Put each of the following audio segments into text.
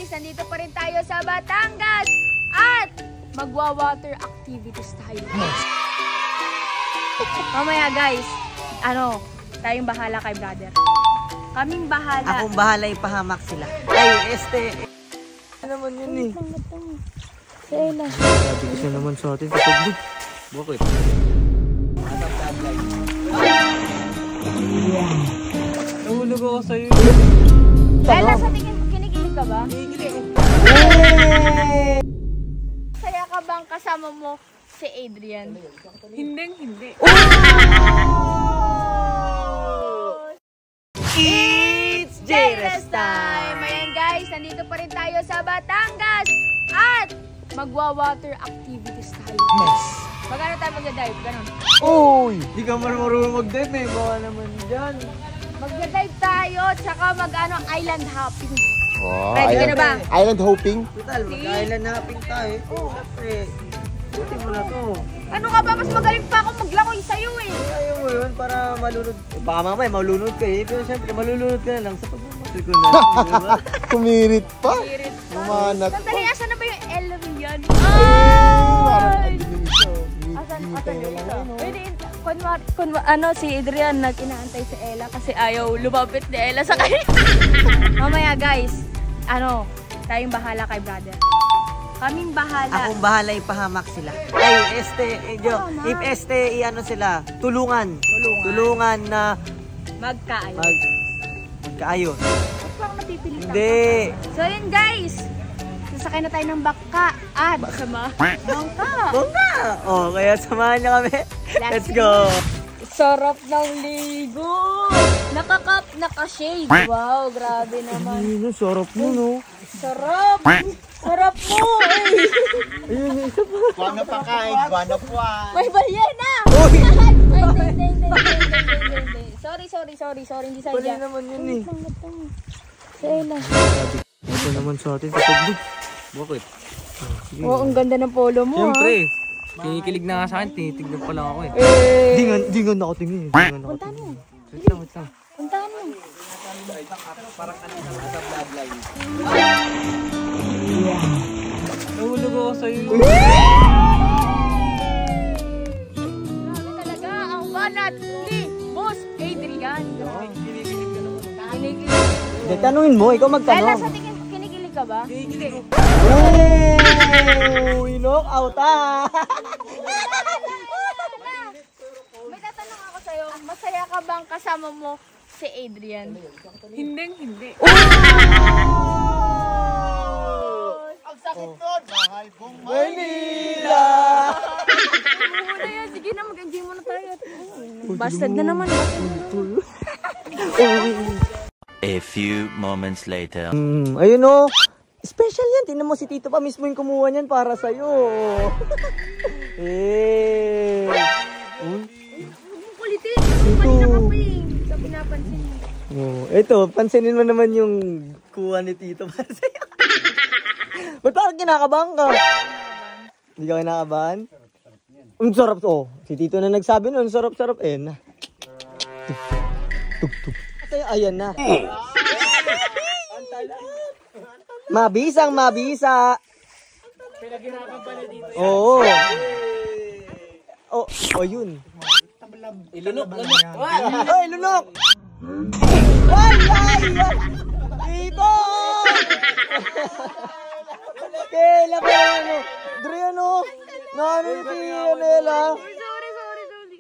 guys, nandito pa rin tayo sa Batangas at magwa-water activities tayo. Mamaya guys, tayong bahala kay brother. Kaming bahala. Akong bahala ipahamak sila. Ay, ano naman yun eh. Sa Ella. Sabi ko siya naman sa atin sa pagbig. Bakit? Nahulog ako sa'yo. Ella, sa tingin mo, kinikilig ka ba? Kinikilig. Saya ka bang kasama mo si Adrian? Hindi. It's J-Rest time! Ayan guys, nandito pa rin tayo sa Batangas at magwa-water activities tayo. Magano tayo mag-dive? Ganon. Uy! Di ka marunong mag-dive eh. Baka naman dyan. Mag-dive tayo, tsaka island hopping. Oh, Ready ka na ba? Island hopping? Total, mag-island hopping tayo. Oo, siyempre. Buti mo na to. Ano ka ba? Mas magaling pa ako maglangoy sa'yo eh. Ayaw mo yun para malunod. Baka mamaya malunod ka eh. Pero siyempre malulunod ka na lang sa pagmamatil ko na. Kumirit pa? Spirit pa. Umanat pa. Sandali, asan na ba yung Elrian? Ay! Asan yung isa? Pwede, si Adrian nag-inaantay si Ella kasi ayaw lumapit ni Ella sa kanya. Mamaya guys, tayong bahala kay brother. Kaming bahala. Akong bahala ipahamak sila. Ay, if sila, tulungan na Magkaayos. magkaayos. Ba't parang napipilitan Hindi. ka? So yun guys, sasakay na tayo ng bangka at bangka. Bongga! Oh, kaya samahan niyo kami. Let's go! Sarap ng ligo! Naka-shade. Wow, grabe naman. Ayun, sarap mo, no? Sarap! Sarap mo! Ayun, isa pa. Guwana pa kain, guwana pa. May balyena! Uy! Hindi. Sorry. Hindi Pali sadya. naman yun eh. Sa Ella. Ito naman sa atin sa pagbig. Bakit? Oh, ang ganda ng polo mo, Siyempre, kinikilig na nga sa akin, tinitignan pa lang ako eh. Di nga nakatingin. Puntahan mo. Wait lang. Puntahan mo. Nahulog ako sa'yo. Grabe talaga ang banat ni Boss Adrian. Kinikilig. Hindi, tanungin mo. Ikaw Ella, magtanong. sa tingin mo, kinikilig ka ba? Uy! Knock out ah! May tatanong ako sa'yo, masaya ka bang kasama mo si Adrian? Hindi. Ang sakit nun! Mahal kong Manila! Muna yan, sige na, mag-enjoy muna tayo. Bastard na naman. A few moments later. Ayun o. Special yan. Tingnan mo si Tito pa mismo yung kumuha niyan para sa'yo. Kulitin, kanina ka pa eh. Sa pinapansin mo. Ito, pansinin mo naman yung kuha ni Tito para sa'yo. Ba't parang kinakabahan ka? Hindi ka kinakabahan? Ang sarap to. Si Tito na nagsabi nun, sarap-sarap eh. Tug. Ayan na. Mabisa. Oo. Oh, yun. Ilunok. Ay, lunok! Ay! Tito! Kela pa Dre, Naano yung Nela? Sorry.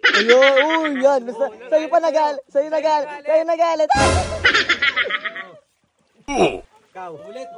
Ayun, yan. Sa'yo nagalit. Ikaw. Ulit.